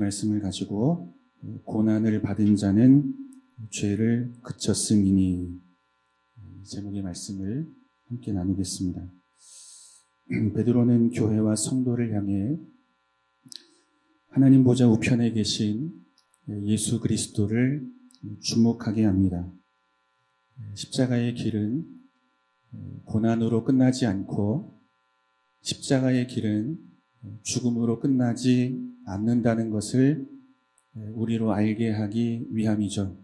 말씀을 가지고 고난을 받은 자는 죄를 그쳤음이니, 제목의 말씀을 함께 나누겠습니다. 베드로는 교회와 성도를 향해 하나님 보좌 우편에 계신 예수 그리스도를 주목하게 합니다. 십자가의 길은 고난으로 끝나지 않고 십자가의 길은 죽음으로 끝나지 않는다는 것을 우리로 알게 하기 위함이죠.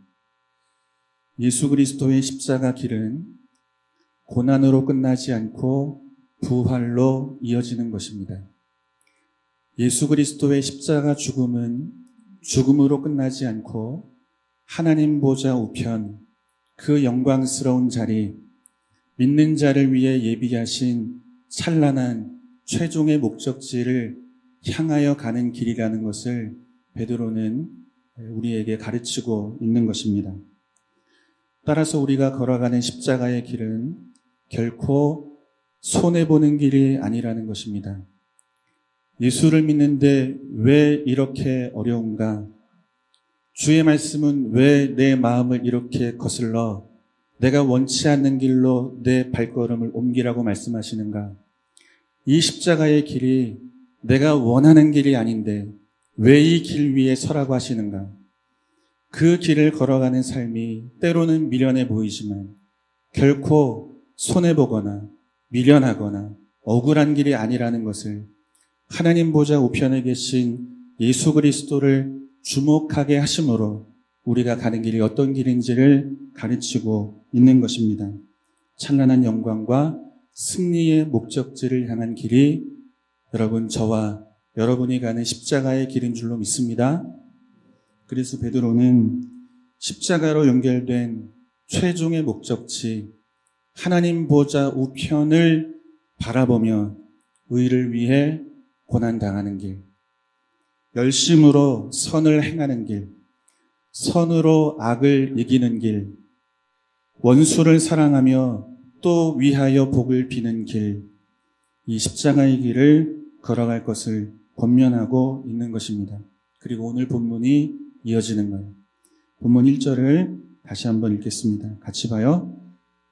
예수 그리스도의 십자가 길은 고난으로 끝나지 않고 부활로 이어지는 것입니다. 예수 그리스도의 십자가 죽음은 죽음으로 끝나지 않고 하나님 보좌 우편, 그 영광스러운 자리, 믿는 자를 위해 예비하신 찬란한 최종의 목적지를 향하여 가는 길이라는 것을 베드로는 우리에게 가르치고 있는 것입니다. 따라서 우리가 걸어가는 십자가의 길은 결코 손해보는 길이 아니라는 것입니다. 예수를 믿는데 왜 이렇게 어려운가? 주의 말씀은 왜 내 마음을 이렇게 거슬러 내가 원치 않는 길로 내 발걸음을 옮기라고 말씀하시는가? 이 십자가의 길이 내가 원하는 길이 아닌데 왜 이 길 위에 서라고 하시는가? 그 길을 걸어가는 삶이 때로는 미련해 보이지만 결코 손해보거나 미련하거나 억울한 길이 아니라는 것을 하나님 보좌 우편에 계신 예수 그리스도를 주목하게 하심으로 우리가 가는 길이 어떤 길인지를 가르치고 있는 것입니다. 찬란한 영광과 승리의 목적지를 향한 길이 여러분, 저와 여러분이 가는 십자가의 길인 줄로 믿습니다. 그래서 베드로는 십자가로 연결된 최종의 목적지 하나님 보좌 우편을 바라보며 의를 위해 고난당하는 길, 열심으로 선을 행하는 길, 선으로 악을 이기는 길, 원수를 사랑하며 또 위하여 복을 비는 길, 이 십자가의 길을 걸어갈 것을 권면하고 있는 것입니다. 그리고 오늘 본문이 이어지는 거예요. 본문 1절을 다시 한번 읽겠습니다. 같이 봐요.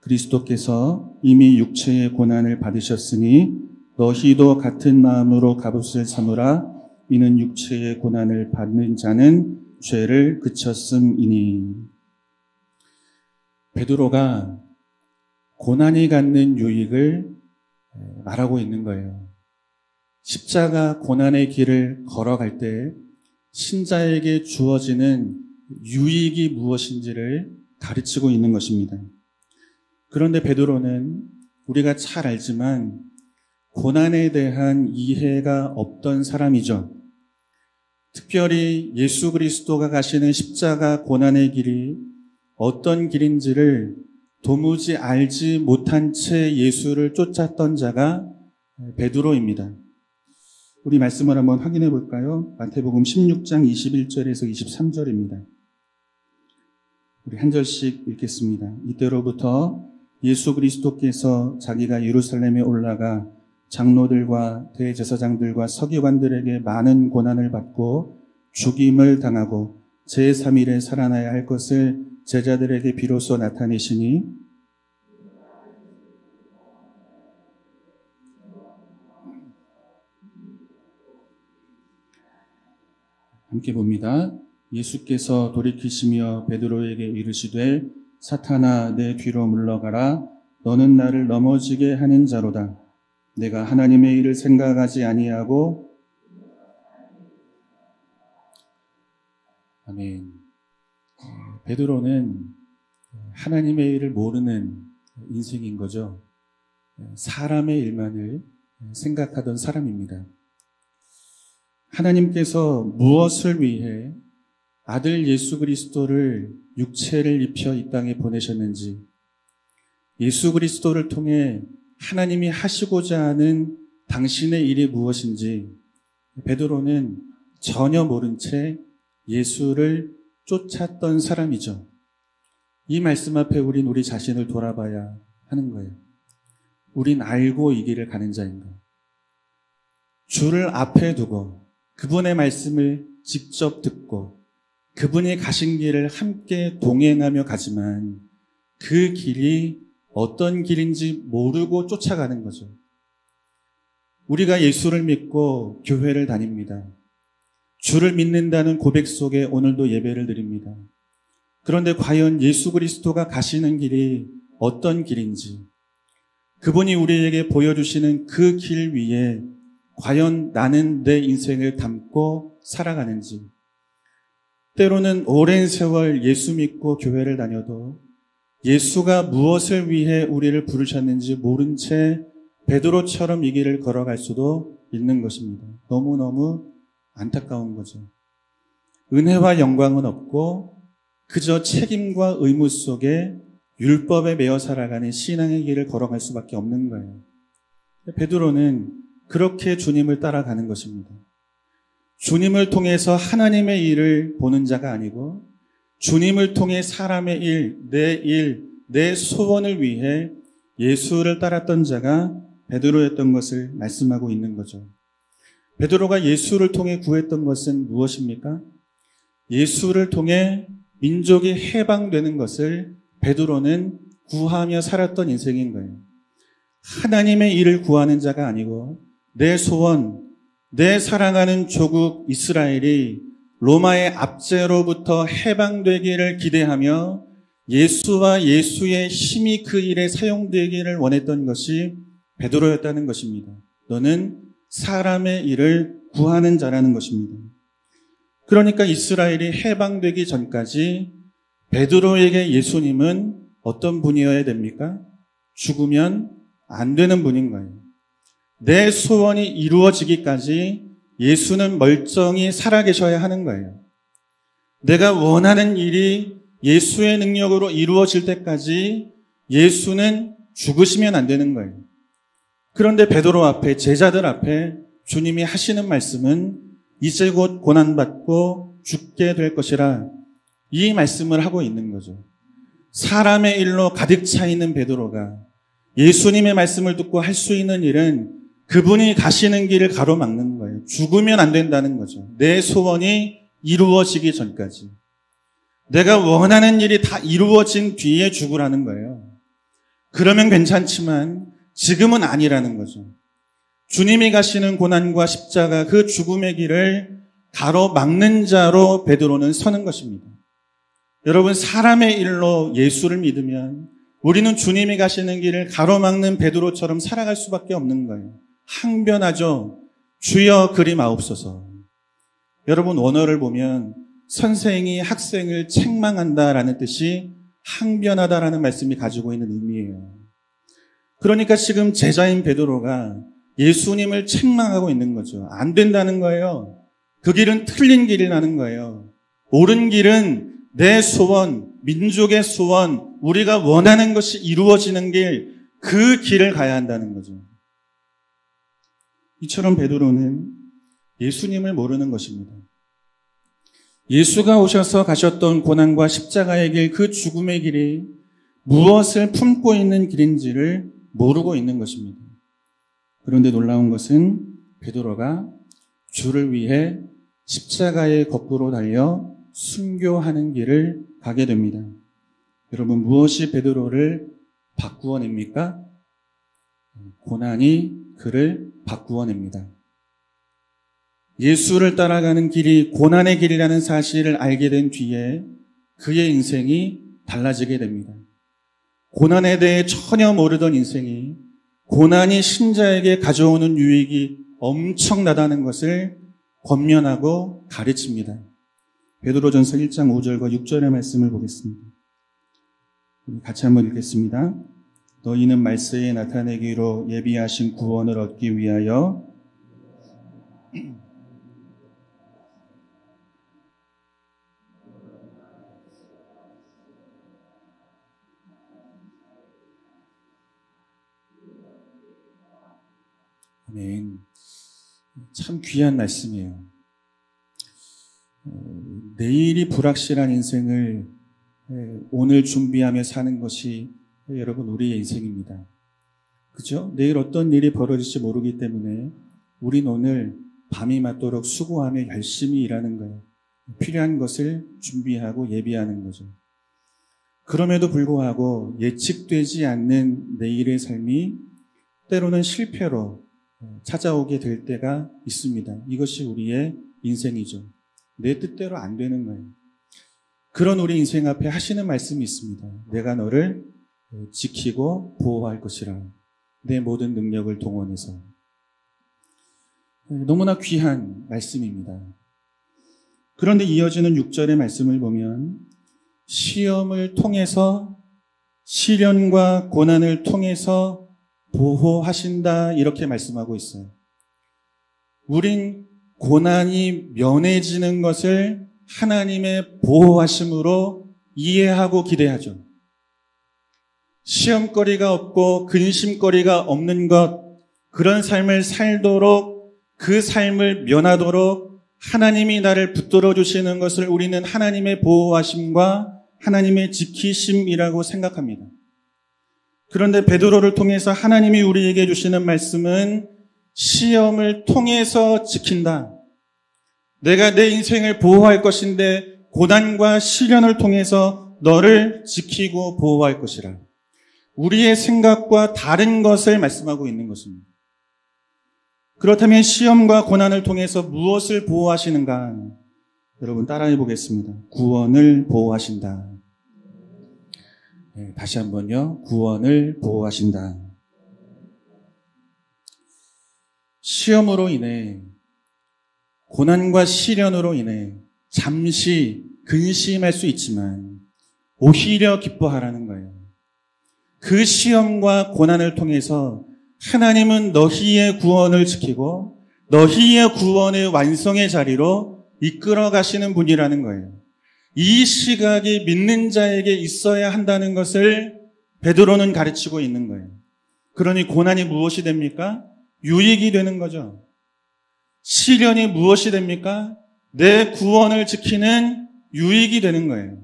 그리스도께서 이미 육체의 고난을 받으셨으니 너희도 같은 마음으로 갑옷을 삼으라. 이는 육체의 고난을 받는 자는 죄를 그쳤음이니. 베드로가 고난이 갖는 유익을 말하고 있는 거예요. 십자가 고난의 길을 걸어갈 때 신자에게 주어지는 유익이 무엇인지를 가르치고 있는 것입니다. 그런데 베드로는 우리가 잘 알지만 고난에 대한 이해가 없던 사람이죠. 특별히 예수 그리스도가 가시는 십자가 고난의 길이 어떤 길인지를 도무지 알지 못한 채 예수를 쫓았던 자가 베드로입니다. 우리 말씀을 한번 확인해 볼까요? 마태복음 16장 21절에서 23절입니다. 우리 한 절씩 읽겠습니다. 이때로부터 예수 그리스도께서 자기가 예루살렘에 올라가 장로들과 대제사장들과 서기관들에게 많은 고난을 받고 죽임을 당하고 제3일에 살아나야 할 것을 제자들에게 비로소 나타내시니 함께 봅니다. 예수께서 돌이키시며 베드로에게 이르시되 사탄아 내 뒤로 물러가라. 너는 나를 넘어지게 하는 자로다. 내가 하나님의 일을 생각하지 아니하고 아멘. 베드로는 하나님의 일을 모르는 인생인 거죠. 사람의 일만을 생각하던 사람입니다. 하나님께서 무엇을 위해 아들 예수 그리스도를 육체를 입혀 이 땅에 보내셨는지, 예수 그리스도를 통해 하나님이 하시고자 하는 당신의 일이 무엇인지 베드로는 전혀 모른 채 예수를 쫓았던 사람이죠. 이 말씀 앞에 우리 자신을 돌아봐야 하는 거예요. 우린 알고 이 길을 가는 자인가? 주를 앞에 두고 그분의 말씀을 직접 듣고 그분이 가신 길을 함께 동행하며 가지만 그 길이 어떤 길인지 모르고 쫓아가는 거죠. 우리가 예수를 믿고 교회를 다닙니다. 주를 믿는다는 고백 속에 오늘도 예배를 드립니다. 그런데 과연 예수 그리스도가 가시는 길이 어떤 길인지, 그분이 우리에게 보여주시는 그 길 위에 과연 나는 내 인생을 담고 살아가는지, 때로는 오랜 세월 예수 믿고 교회를 다녀도 예수가 무엇을 위해 우리를 부르셨는지 모른 채 베드로처럼 이 길을 걸어갈 수도 있는 것입니다. 너무너무 안타까운 거죠. 은혜와 영광은 없고 그저 책임과 의무 속에 율법에 매여 살아가는 신앙의 길을 걸어갈 수밖에 없는 거예요. 베드로는 그렇게 주님을 따라가는 것입니다. 주님을 통해서 하나님의 일을 보는 자가 아니고 주님을 통해 사람의 일, 내 소원을 위해 예수를 따랐던 자가 베드로였던 것을 말씀하고 있는 거죠. 베드로가 예수를 통해 구했던 것은 무엇입니까? 예수를 통해 민족이 해방되는 것을 베드로는 구하며 살았던 인생인 거예요. 하나님의 일을 구하는 자가 아니고 내 소원, 내 사랑하는 조국 이스라엘이 로마의 압제로부터 해방되기를 기대하며 예수와 예수의 힘이 그 일에 사용되기를 원했던 것이 베드로였다는 것입니다. 너는 사람의 일을 구하는 자라는 것입니다. 그러니까 이스라엘이 해방되기 전까지 베드로에게 예수님은 어떤 분이어야 됩니까? 죽으면 안 되는 분인 거예요. 내 소원이 이루어지기까지 예수는 멀쩡히 살아계셔야 하는 거예요. 내가 원하는 일이 예수의 능력으로 이루어질 때까지 예수는 죽으시면 안 되는 거예요. 그런데 베드로 앞에, 제자들 앞에 주님이 하시는 말씀은 이제 곧 고난받고 죽게 될 것이라, 이 말씀을 하고 있는 거죠. 사람의 일로 가득 차 있는 베드로가 예수님의 말씀을 듣고 할 수 있는 일은 그분이 가시는 길을 가로막는 거예요. 죽으면 안 된다는 거죠. 내 소원이 이루어지기 전까지. 내가 원하는 일이 다 이루어진 뒤에 죽으라는 거예요. 그러면 괜찮지만 지금은 아니라는 거죠. 주님이 가시는 고난과 십자가, 그 죽음의 길을 가로막는 자로 베드로는 서는 것입니다. 여러분, 사람의 일로 예수를 믿으면 우리는 주님이 가시는 길을 가로막는 베드로처럼 살아갈 수밖에 없는 거예요. 항변하죠. 주여 그리마옵소서. 여러분, 원어를 보면 선생이 학생을 책망한다라는 뜻이 항변하다라는 말씀이 가지고 있는 의미예요. 그러니까 지금 제자인 베드로가 예수님을 책망하고 있는 거죠. 안 된다는 거예요. 그 길은 틀린 길이라는 거예요. 옳은 길은 내 소원, 민족의 소원, 우리가 원하는 것이 이루어지는 길, 그 길을 가야 한다는 거죠. 이처럼 베드로는 예수님을 모르는 것입니다. 예수가 오셔서 가셨던 고난과 십자가의 길, 그 죽음의 길이 무엇을 품고 있는 길인지를 모르고 있는 것입니다. 그런데 놀라운 것은 베드로가 주를 위해 십자가의 거꾸로 달려 순교하는 길을 가게 됩니다. 여러분, 무엇이 베드로를 바꾸어냅니까? 고난이 그를 바꾸어냅니다. 예수를 따라가는 길이 고난의 길이라는 사실을 알게 된 뒤에 그의 인생이 달라지게 됩니다. 고난에 대해 전혀 모르던 인생이 고난이 신자에게 가져오는 유익이 엄청나다는 것을 권면하고 가르칩니다. 베드로전서 1장 5절과 6절의 말씀을 보겠습니다. 같이 한번 읽겠습니다. 너희는 말세에 나타내기로 예비하신 구원을 얻기 위하여 아멘. 참 귀한 말씀이에요. 내일이 불확실한 인생을 오늘 준비하며 사는 것이 여러분 우리의 인생입니다. 그죠? 내일 어떤 일이 벌어질지 모르기 때문에 우린 오늘 밤이 맞도록 수고하며 열심히 일하는 거예요. 필요한 것을 준비하고 예비하는 거죠. 그럼에도 불구하고 예측되지 않는 내일의 삶이 때로는 실패로 찾아오게 될 때가 있습니다. 이것이 우리의 인생이죠. 내 뜻대로 안 되는 거예요. 그런 우리 인생 앞에 하시는 말씀이 있습니다. 내가 너를 지키고 보호할 것이라. 내 모든 능력을 동원해서. 너무나 귀한 말씀입니다. 그런데 이어지는 6절의 말씀을 보면 시험을 통해서 시련과 고난을 통해서 보호하신다 이렇게 말씀하고 있어요. 우린 고난이 면해지는 것을 하나님의 보호하심으로 이해하고 기대하죠. 시험거리가 없고 근심거리가 없는 것, 그런 삶을 살도록 그 삶을 면하도록 하나님이 나를 붙들어 주시는 것을 우리는 하나님의 보호하심과 하나님의 지키심이라고 생각합니다. 그런데 베드로를 통해서 하나님이 우리에게 주시는 말씀은 시험을 통해서 지킨다. 내가 내 인생을 보호할 것인데 고난과 시련을 통해서 너를 지키고 보호할 것이라. 우리의 생각과 다른 것을 말씀하고 있는 것입니다. 그렇다면 시험과 고난을 통해서 무엇을 보호하시는가? 여러분 따라해 보겠습니다. 구원을 보호하신다. 네, 다시 한번요. 구원을 보호하신다. 시험으로 인해 고난과 시련으로 인해 잠시 근심할 수 있지만 오히려 기뻐하라는 거예요. 그 시험과 고난을 통해서 하나님은 너희의 구원을 지키고 너희의 구원의 완성의 자리로 이끌어 가시는 분이라는 거예요. 이 시각이 믿는 자에게 있어야 한다는 것을 베드로는 가르치고 있는 거예요. 그러니 고난이 무엇이 됩니까? 유익이 되는 거죠. 시련이 무엇이 됩니까? 내 구원을 지키는 유익이 되는 거예요.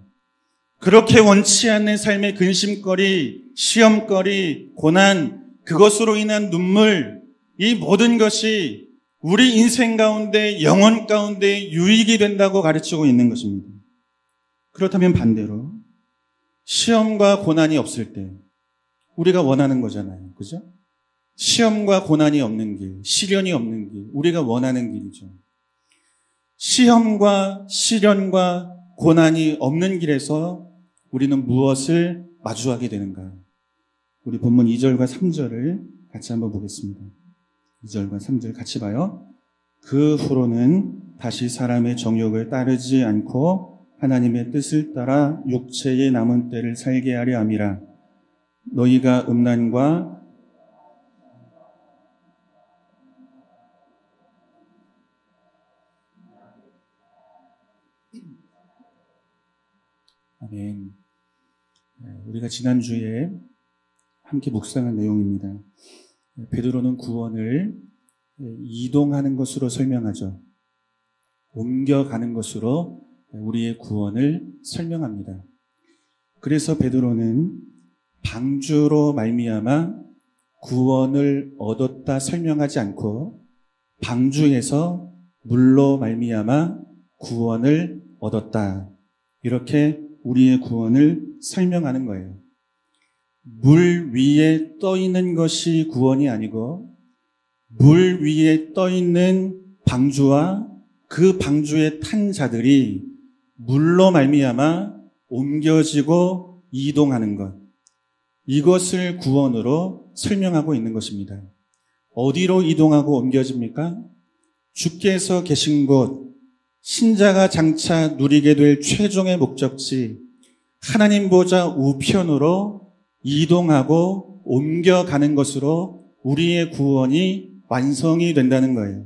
그렇게 원치 않는 삶의 근심거리, 시험거리, 고난, 그것으로 인한 눈물, 이 모든 것이 우리 인생 가운데, 영혼 가운데 유익이 된다고 가르치고 있는 것입니다. 그렇다면 반대로 시험과 고난이 없을 때 우리가 원하는 거잖아요. 그죠? 시험과 고난이 없는 길, 시련이 없는 길, 우리가 원하는 길이죠. 시험과 시련과 고난이 없는 길에서 우리는 무엇을 마주하게 되는가? 우리 본문 2절과 3절을 같이 한번 보겠습니다. 2절과 3절 같이 봐요. 그 후로는 다시 사람의 정욕을 따르지 않고 하나님의 뜻을 따라 육체의 남은 때를 살게 하려 함이라. 너희가 음란과 아멘. 우리가 지난주에 함께 묵상한 내용입니다. 베드로는 구원을 이동하는 것으로 설명하죠. 옮겨가는 것으로 우리의 구원을 설명합니다. 그래서 베드로는 방주로 말미암아 구원을 얻었다 설명하지 않고 방주에서 물로 말미암아 구원을 얻었다. 이렇게 우리의 구원을 설명하는 거예요. 물 위에 떠 있는 것이 구원이 아니고 물 위에 떠 있는 방주와 그 방주에 탄 자들이 물로 말미암아 옮겨지고 이동하는 것. 이것을 구원으로 설명하고 있는 것입니다. 어디로 이동하고 옮겨집니까? 주께서 계신 곳, 신자가 장차 누리게 될 최종의 목적지, 하나님 보좌 우편으로 이동하고 옮겨가는 것으로 우리의 구원이 완성이 된다는 거예요.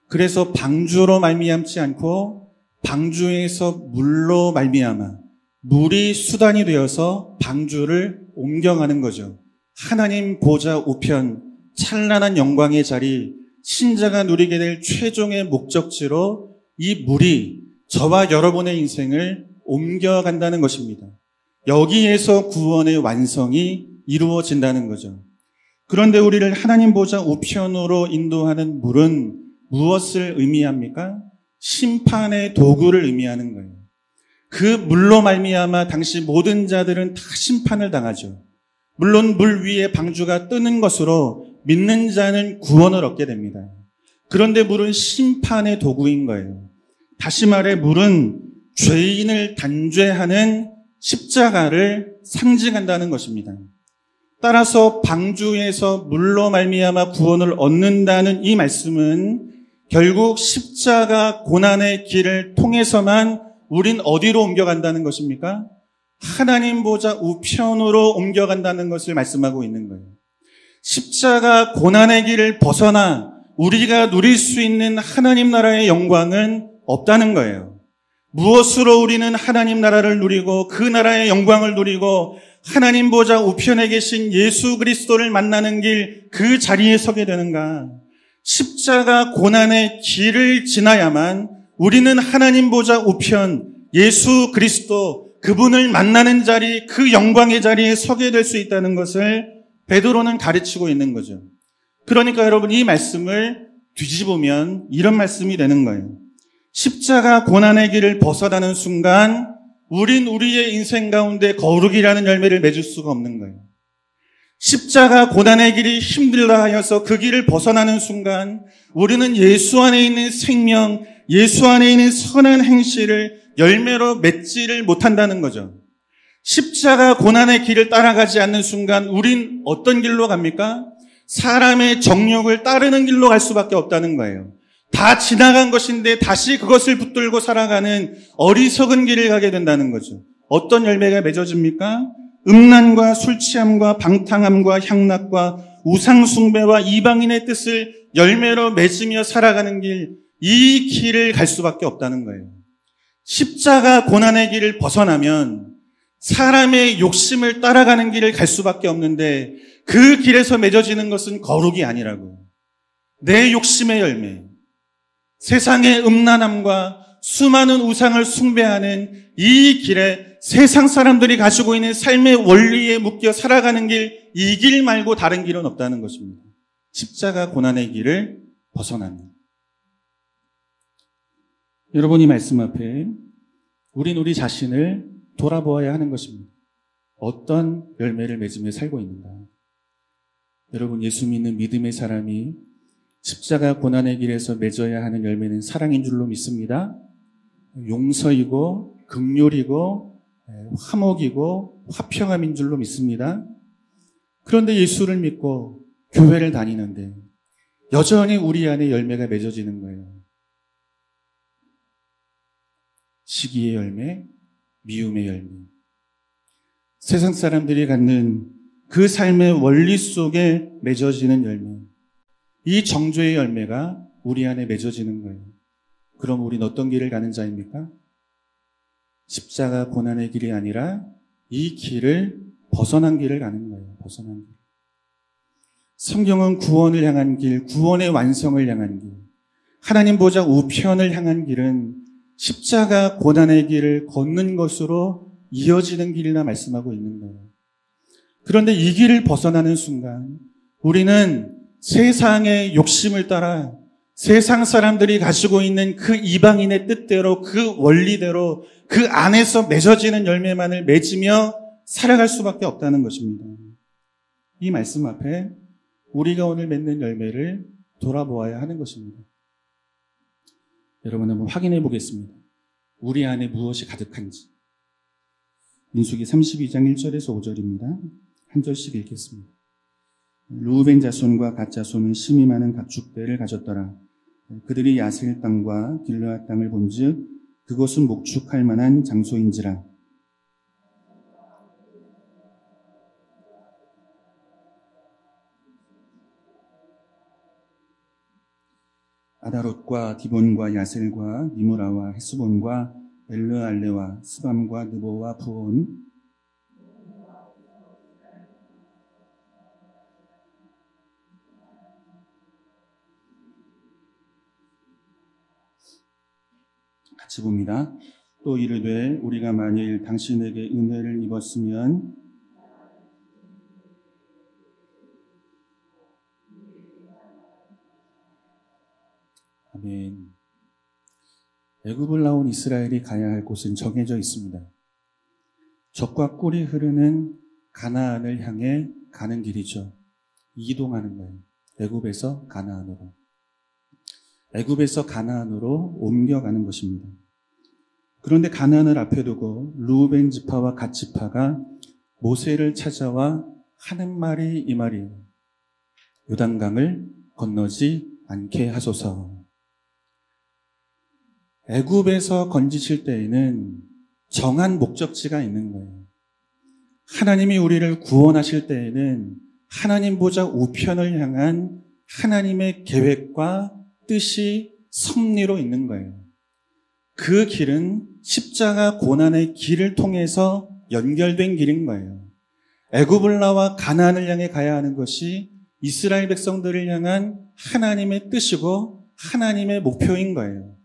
그래서 방주로 말미암지 않고 방주에서 물로 말미암아 물이 수단이 되어서 방주를 옮겨가는 거죠. 하나님 보좌 우편, 찬란한 영광의 자리, 신자가 누리게 될 최종의 목적지로 이 물이 저와 여러분의 인생을 옮겨간다는 것입니다. 여기에서 구원의 완성이 이루어진다는 거죠. 그런데 우리를 하나님 보좌 우편으로 인도하는 물은 무엇을 의미합니까? 심판의 도구를 의미하는 거예요. 그 물로 말미암아 당시 모든 자들은 다 심판을 당하죠. 물론 물 위에 방주가 뜨는 것으로 믿는 자는 구원을 얻게 됩니다. 그런데 물은 심판의 도구인 거예요. 다시 말해 물은 죄인을 단죄하는 십자가를 상징한다는 것입니다. 따라서 방주에서 물로 말미암아 구원을 얻는다는 이 말씀은 결국 십자가 고난의 길을 통해서만 우린 어디로 옮겨간다는 것입니까? 하나님 보좌 우편으로 옮겨간다는 것을 말씀하고 있는 거예요. 십자가 고난의 길을 벗어나 우리가 누릴 수 있는 하나님 나라의 영광은 없다는 거예요. 무엇으로 우리는 하나님 나라를 누리고 그 나라의 영광을 누리고 하나님 보좌 우편에 계신 예수 그리스도를 만나는 길, 그 자리에 서게 되는가? 십자가 고난의 길을 지나야만 우리는 하나님 보좌 우편, 예수 그리스도, 그분을 만나는 자리, 그 영광의 자리에 서게 될 수 있다는 것을 베드로는 가르치고 있는 거죠. 그러니까 여러분 이 말씀을 뒤집으면 이런 말씀이 되는 거예요. 십자가 고난의 길을 벗어나는 순간 우린 우리의 인생 가운데 거룩이라는 열매를 맺을 수가 없는 거예요. 십자가 고난의 길이 힘들다 하여서 그 길을 벗어나는 순간 우리는 예수 안에 있는 생명, 예수 안에 있는 선한 행실을 열매로 맺지를 못한다는 거죠. 십자가 고난의 길을 따라가지 않는 순간 우린 어떤 길로 갑니까? 사람의 정욕을 따르는 길로 갈 수밖에 없다는 거예요. 다 지나간 것인데 다시 그것을 붙들고 살아가는 어리석은 길을 가게 된다는 거죠. 어떤 열매가 맺어집니까? 음란과 술 취함과 방탕함과 향락과 우상 숭배와 이방인의 뜻을 열매로 맺으며 살아가는 길, 이 길을 갈 수밖에 없다는 거예요. 십자가 고난의 길을 벗어나면 사람의 욕심을 따라가는 길을 갈 수밖에 없는데 그 길에서 맺어지는 것은 거룩이 아니라고요. 내 욕심의 열매, 세상의 음란함과 수많은 우상을 숭배하는 이 길에 세상 사람들이 가지고 있는 삶의 원리에 묶여 살아가는 길, 이 길 말고 다른 길은 없다는 것입니다. 십자가 고난의 길을 벗어나는. 여러분이 말씀 앞에 우린 우리 자신을 돌아보아야 하는 것입니다. 어떤 열매를 맺으며 살고 있는가? 여러분 예수 믿는 믿음의 사람이 십자가 고난의 길에서 맺어야 하는 열매는 사랑인 줄로 믿습니다. 용서이고 긍휼이고 화목이고 화평함인 줄로 믿습니다. 그런데 예수를 믿고 교회를 다니는데 여전히 우리 안에 열매가 맺어지는 거예요. 시기의 열매, 미움의 열매. 세상 사람들이 갖는 그 삶의 원리 속에 맺어지는 열매. 이 정죄의 열매가 우리 안에 맺어지는 거예요. 그럼 우린 어떤 길을 가는 자입니까? 십자가 고난의 길이 아니라 이 길을 벗어난 길을 가는 거예요. 벗어난 길. 성경은 구원을 향한 길, 구원의 완성을 향한 길, 하나님 보좌 우편을 향한 길은 십자가 고난의 길을 걷는 것으로 이어지는 길이라 말씀하고 있는 거예요. 그런데 이 길을 벗어나는 순간 우리는 세상의 욕심을 따라 세상 사람들이 가지고 있는 그 이방인의 뜻대로 그 원리대로 그 안에서 맺어지는 열매만을 맺으며 살아갈 수밖에 없다는 것입니다. 이 말씀 앞에 우리가 오늘 맺는 열매를 돌아보아야 하는 것입니다. 여러분 한번 확인해 보겠습니다. 우리 안에 무엇이 가득한지. 민수기 32장 1절에서 5절입니다. 한 절씩 읽겠습니다. 르우벤 자손과 갓 자손은 심히 많은 가축대를 가졌더라. 그들이 야셀 땅과 길르앗 땅을 본즉 그곳은 목축할 만한 장소인지라. 아다롯과 디본과 야셀과 니무라와 헤스본과 엘르알레와 스밤과 느보와 부온 같이 봅니다. 또 이르되 우리가 만일 당신에게 은혜를 입었으면 아멘. 애굽을 나온 이스라엘이 가야 할 곳은 정해져 있습니다. 젖과 꿀이 흐르는 가나안을 향해 가는 길이죠. 이동하는 거예요. 애굽에서 가나안으로. 애굽에서 가나안으로 옮겨가는 것입니다. 그런데 가나안을 앞에 두고 루벤 지파와 갓 지파가 모세를 찾아와 하는 말이 이 말이에요. 요단강을 건너지 않게 하소서. 애굽에서 건지실 때에는 정한 목적지가 있는 거예요. 하나님이 우리를 구원하실 때에는 하나님 보좌 우편을 향한 하나님의 계획과 뜻이 섭리로 있는 거예요. 그 길은 십자가 고난의 길을 통해서 연결된 길인 거예요. 애굽을 나와 가나안을 향해 가야 하는 것이 이스라엘 백성들을 향한 하나님의 뜻이고 하나님의 목표인 거예요.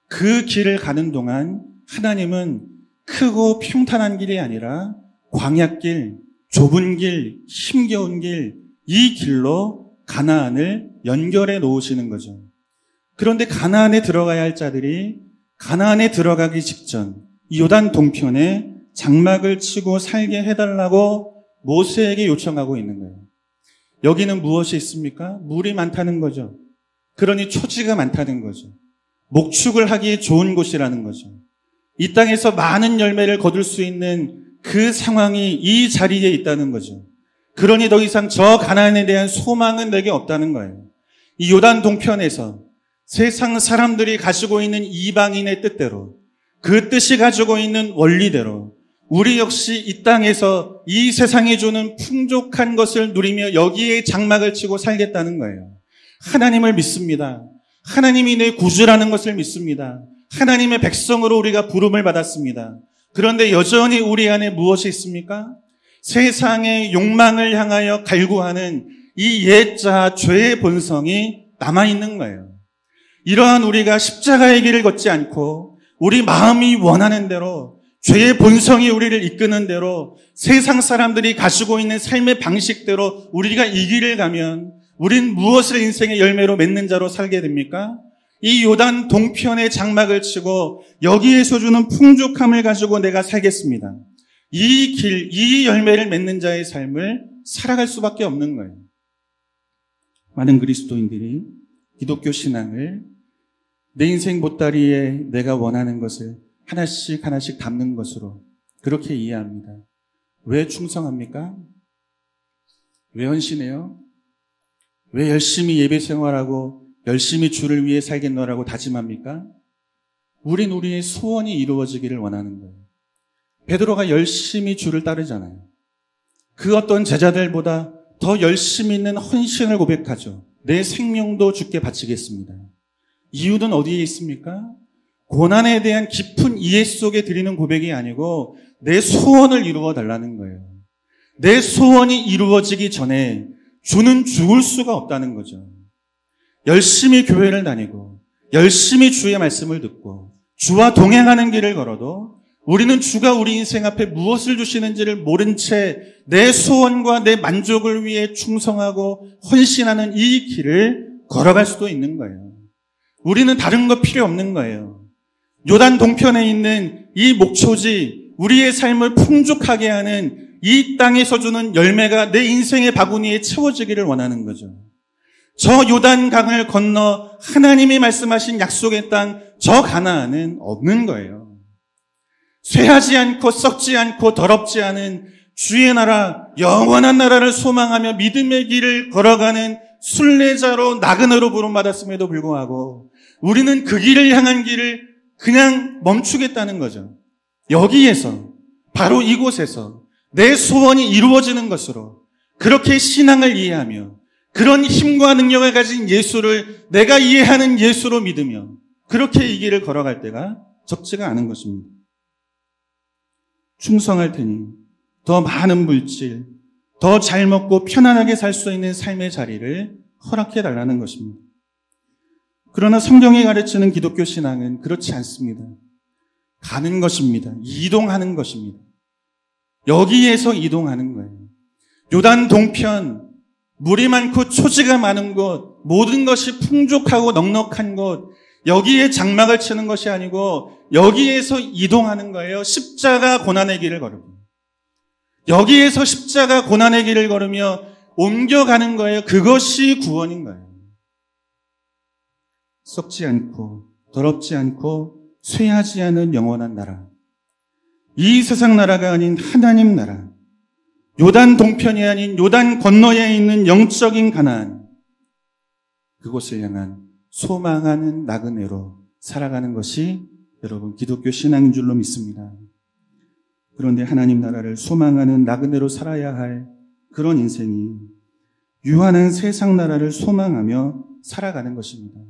그 길을 가는 동안 하나님은 크고 평탄한 길이 아니라 광야길, 좁은 길, 힘겨운 길, 이 길로 가나안을 연결해 놓으시는 거죠. 그런데 가나안에 들어가야 할 자들이 가나안에 들어가기 직전 이 요단 동편에 장막을 치고 살게 해달라고 모세에게 요청하고 있는 거예요. 여기는 무엇이 있습니까? 물이 많다는 거죠. 그러니 초지가 많다는 거죠. 목축을 하기에 좋은 곳이라는 거죠. 이 땅에서 많은 열매를 거둘 수 있는 그 상황이 이 자리에 있다는 거죠. 그러니 더 이상 저 가나안에 대한 소망은 내게 없다는 거예요. 이 요단 동편에서 세상 사람들이 가지고 있는 이방인의 뜻대로, 그 뜻이 가지고 있는 원리대로 우리 역시 이 땅에서 이 세상이 주는 풍족한 것을 누리며 여기에 장막을 치고 살겠다는 거예요. 하나님을 믿습니다. 하나님이 내 구주라는 것을 믿습니다. 하나님의 백성으로 우리가 부름을 받았습니다. 그런데 여전히 우리 안에 무엇이 있습니까? 세상의 욕망을 향하여 갈구하는 이 옛자 죄의 본성이 남아있는 거예요. 이러한 우리가 십자가의 길을 걷지 않고 우리 마음이 원하는 대로 죄의 본성이 우리를 이끄는 대로 세상 사람들이 가지고 있는 삶의 방식대로 우리가 이 길을 가면 우린 무엇을 인생의 열매로 맺는 자로 살게 됩니까? 이 요단 동편에 장막을 치고 여기에서 주는 풍족함을 가지고 내가 살겠습니다. 이 길, 이 열매를 맺는 자의 삶을 살아갈 수밖에 없는 거예요. 많은 그리스도인들이 기독교 신앙을 내 인생 보따리에 내가 원하는 것을 하나씩 하나씩 담는 것으로 그렇게 이해합니다. 왜 충성합니까? 왜 헌신해요? 왜 열심히 예배 생활하고 열심히 주를 위해 살겠노라고 다짐합니까? 우린 우리의 소원이 이루어지기를 원하는 거예요. 베드로가 열심히 주를 따르잖아요. 그 어떤 제자들보다 더 열심히 있는 헌신을 고백하죠. 내 생명도 주께 바치겠습니다. 이유는 어디에 있습니까? 고난에 대한 깊은 이해 속에 드리는 고백이 아니고 내 소원을 이루어 달라는 거예요. 내 소원이 이루어지기 전에 주는 죽을 수가 없다는 거죠. 열심히 교회를 다니고 열심히 주의 말씀을 듣고 주와 동행하는 길을 걸어도 우리는 주가 우리 인생 앞에 무엇을 주시는지를 모른 채 내 소원과 내 만족을 위해 충성하고 헌신하는 이 길을 걸어갈 수도 있는 거예요. 우리는 다른 거 필요 없는 거예요. 요단 동편에 있는 이 목초지, 우리의 삶을 풍족하게 하는 이 땅에서 주는 열매가 내 인생의 바구니에 채워지기를 원하는 거죠. 저 요단강을 건너 하나님이 말씀하신 약속의 땅, 저 가나안은 없는 거예요. 쇠하지 않고 썩지 않고 더럽지 않은 주의 나라, 영원한 나라를 소망하며 믿음의 길을 걸어가는 순례자로 나그네로 부름받았음에도 불구하고 우리는 그 길을 향한 길을 그냥 멈추겠다는 거죠. 여기에서, 바로 이곳에서 내 소원이 이루어지는 것으로 그렇게 신앙을 이해하며 그런 힘과 능력을 가진 예수를 내가 이해하는 예수로 믿으며 그렇게 이 길을 걸어갈 때가 적지가 않은 것입니다. 충성할 테니 더 많은 물질, 더 잘 먹고 편안하게 살 수 있는 삶의 자리를 허락해 달라는 것입니다. 그러나 성경이 가르치는 기독교 신앙은 그렇지 않습니다. 가는 것입니다. 이동하는 것입니다. 여기에서 이동하는 거예요. 요단 동편, 물이 많고 초지가 많은 곳, 모든 것이 풍족하고 넉넉한 곳, 여기에 장막을 치는 것이 아니고 여기에서 이동하는 거예요. 십자가 고난의 길을 걸으며. 여기에서 십자가 고난의 길을 걸으며 옮겨가는 거예요. 그것이 구원인 거예요. 썩지 않고 더럽지 않고 쇠하지 않은 영원한 나라. 이 세상 나라가 아닌 하나님 나라. 요단 동편이 아닌 요단 건너에 있는 영적인 가나안. 그곳을 향한 소망하는 나그네로 살아가는 것이 여러분 기독교 신앙인 줄로 믿습니다. 그런데 하나님 나라를 소망하는 나그네로 살아야 할 그런 인생이 유한한 세상 나라를 소망하며 살아가는 것입니다.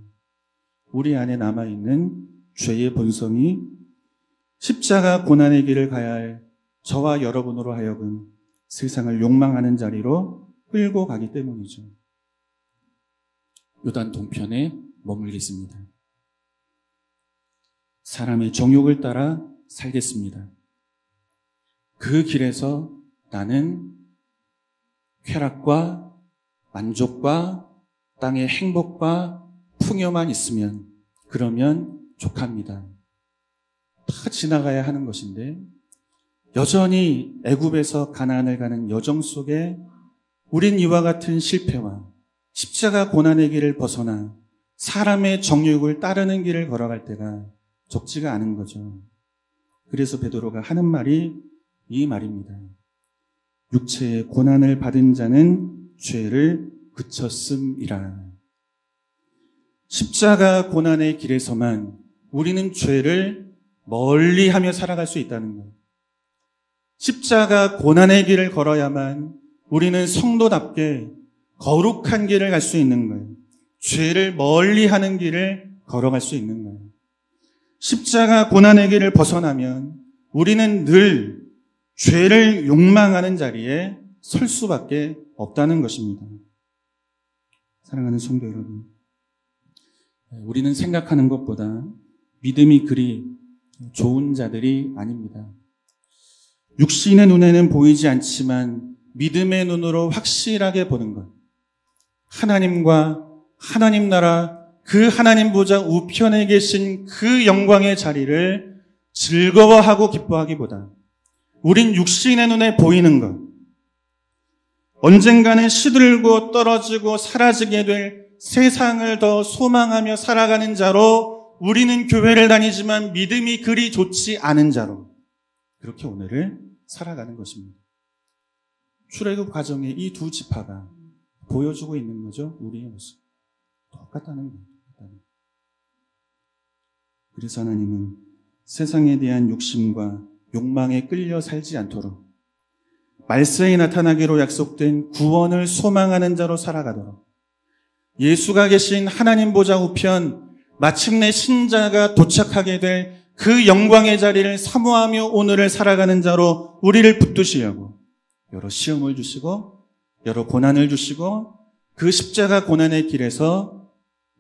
우리 안에 남아있는 죄의 본성이 십자가 고난의 길을 가야 할 저와 여러분으로 하여금 세상을 욕망하는 자리로 끌고 가기 때문이죠. 요단 동편에 머물겠습니다. 사람의 정욕을 따라 살겠습니다. 그 길에서 나는 쾌락과 만족과 땅의 행복과 풍요만 있으면 그러면 족합니다. 다 지나가야 하는 것인데 여전히 애굽에서 가나안을 가는 여정 속에 우린 이와 같은 실패와 십자가 고난의 길을 벗어나 사람의 정욕을 따르는 길을 걸어갈 때가 적지가 않은 거죠. 그래서 베드로가 하는 말이 이 말입니다. 육체의 고난을 받은 자는 죄를 그쳤음이라. 십자가 고난의 길에서만 우리는 죄를 멀리하며 살아갈 수 있다는 거예요. 십자가 고난의 길을 걸어야만 우리는 성도답게 거룩한 길을 갈 수 있는 거예요. 죄를 멀리하는 길을 걸어갈 수 있는 거예요. 십자가 고난의 길을 벗어나면 우리는 늘 죄를 욕망하는 자리에 설 수밖에 없다는 것입니다. 사랑하는 성도 여러분, 우리는 생각하는 것보다 믿음이 그리 좋은 자들이 아닙니다. 육신의 눈에는 보이지 않지만 믿음의 눈으로 확실하게 보는 것. 하나님과 하나님 나라, 그 하나님 보좌 우편에 계신 그 영광의 자리를 즐거워하고 기뻐하기보다 우린 육신의 눈에 보이는 것, 언젠가는 시들고 떨어지고 사라지게 될 세상을 더 소망하며 살아가는 자로 우리는 교회를 다니지만 믿음이 그리 좋지 않은 자로 그렇게 오늘을 살아가는 것입니다. 출애굽 과정의 이 두 지파가 보여주고 있는 거죠. 우리의 모습. 똑같다는 거예요. 그래서 하나님은 세상에 대한 욕심과 욕망에 끌려 살지 않도록 말세에 나타나기로 약속된 구원을 소망하는 자로 살아가도록 예수가 계신 하나님 보좌 우편 마침내 신자가 도착하게 될 그 영광의 자리를 사모하며 오늘을 살아가는 자로 우리를 붙드시려고 여러 시험을 주시고 여러 고난을 주시고 그 십자가 고난의 길에서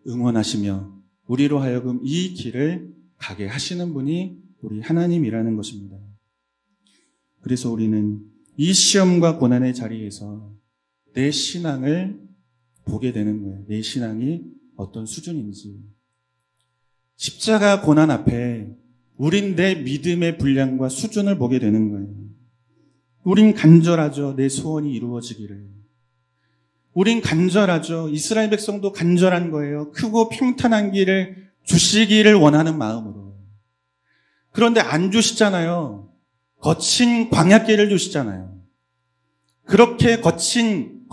응원하시며 우리로 하여금 이 길을 가게 하시는 분이 우리 하나님이라는 것입니다. 그래서 우리는 이 시험과 고난의 자리에서 내 신앙을 보게 되는 거예요. 내 신앙이 어떤 수준인지. 십자가 고난 앞에 우린 내 믿음의 분량과 수준을 보게 되는 거예요. 우린 간절하죠. 내 소원이 이루어지기를. 우린 간절하죠. 이스라엘 백성도 간절한 거예요. 크고 평탄한 길을 주시기를 원하는 마음으로. 그런데 안 주시잖아요. 거친 광야길을 주시잖아요. 그렇게 거친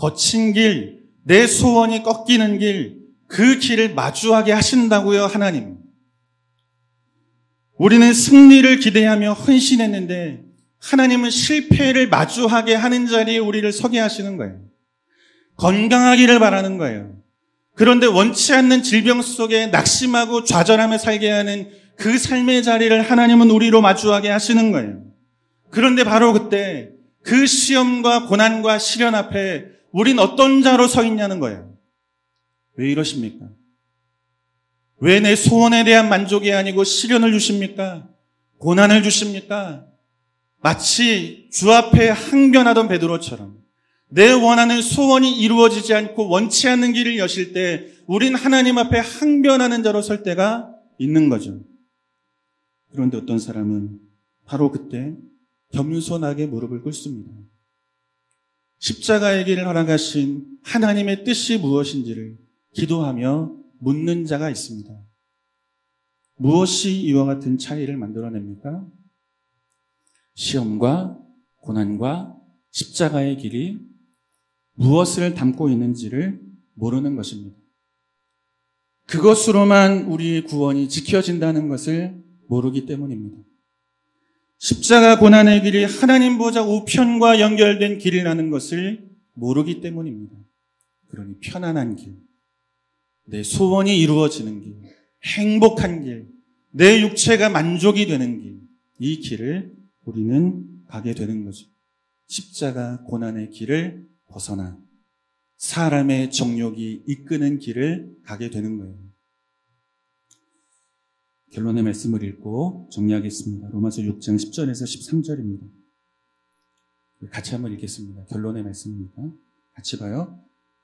길, 내 소원이 꺾이는 길, 그 길을 마주하게 하신다고요, 하나님. 우리는 승리를 기대하며 헌신했는데 하나님은 실패를 마주하게 하는 자리에 우리를 서게 하시는 거예요. 건강하기를 바라는 거예요. 그런데 원치 않는 질병 속에 낙심하고 좌절하며 살게 하는 그 삶의 자리를 하나님은 우리로 마주하게 하시는 거예요. 그런데 바로 그때 그 시험과 고난과 시련 앞에 우린 어떤 자로 서 있냐는 거예요. 왜 이러십니까? 왜 내 소원에 대한 만족이 아니고 시련을 주십니까? 고난을 주십니까? 마치 주 앞에 항변하던 베드로처럼 내 원하는 소원이 이루어지지 않고 원치 않는 길을 여실 때 우린 하나님 앞에 항변하는 자로 설 때가 있는 거죠. 그런데 어떤 사람은 바로 그때 겸손하게 무릎을 꿇습니다. 십자가의 길을 허락하신 하나님의 뜻이 무엇인지를 기도하며 묻는 자가 있습니다. 무엇이 이와 같은 차이를 만들어냅니까? 시험과 고난과 십자가의 길이 무엇을 담고 있는지를 모르는 것입니다. 그것으로만 우리의 구원이 지켜진다는 것을 모르기 때문입니다. 십자가 고난의 길이 하나님 보좌 우편과 연결된 길이라는 것을 모르기 때문입니다. 그러니 편안한 길, 내 소원이 이루어지는 길, 행복한 길, 내 육체가 만족이 되는 길, 이 길을 우리는 가게 되는 거죠. 십자가 고난의 길을 벗어나 사람의 정욕이 이끄는 길을 가게 되는 거예요. 결론의 말씀을 읽고 정리하겠습니다. 로마서 6장 10절에서 13절입니다. 같이 한번 읽겠습니다. 결론의 말씀입니다. 같이 봐요.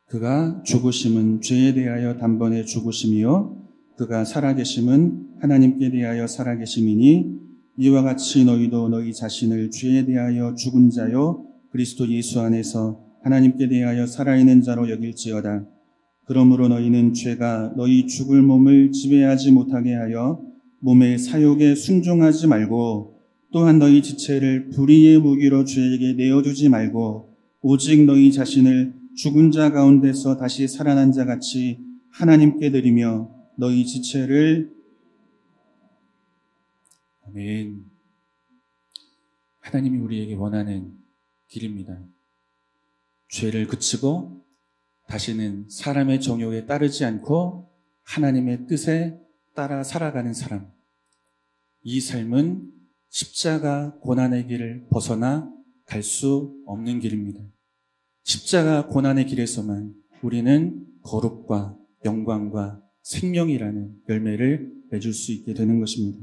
그가 죽으심은 죄에 대하여 단번에 죽으심이요 그가 살아계심은 하나님께 대하여 살아계심이니 이와 같이 너희도 너희 자신을 죄에 대하여 죽은 자요 그리스도 예수 안에서 하나님께 대하여 살아있는 자로 여길지어다. 그러므로 너희는 죄가 너희 죽을 몸을 지배하지 못하게 하여 몸의 사욕에 순종하지 말고 또한 너희 지체를 불의의 무기로 죄에게 내어주지 말고 오직 너희 자신을 죽은 자 가운데서 다시 살아난 자 같이 하나님께 드리며 너희 지체를 아멘. 하나님이 우리에게 원하는 길입니다. 죄를 그치고 다시는 사람의 정욕에 따르지 않고 하나님의 뜻에 따라 살아가는 사람. 이 삶은 십자가 고난의 길을 벗어나 갈 수 없는 길입니다. 십자가 고난의 길에서만 우리는 거룩과 영광과 생명이라는 열매를 맺을 수 있게 되는 것입니다.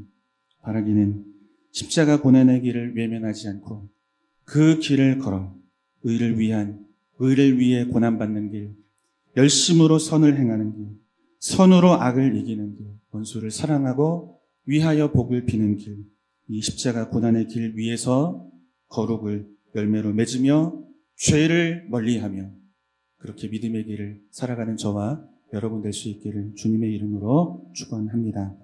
바라기는 십자가 고난의 길을 외면하지 않고 그 길을 걸어 의를 위해 고난받는 길, 열심으로 선을 행하는 길, 선으로 악을 이기는 길, 원수를 사랑하고 위하여 복을 비는 길, 이 십자가 고난의 길 위에서 거룩을 열매로 맺으며 죄를 멀리하며 그렇게 믿음의 길을 살아가는 저와 여러분 될 수 있기를 주님의 이름으로 축원합니다.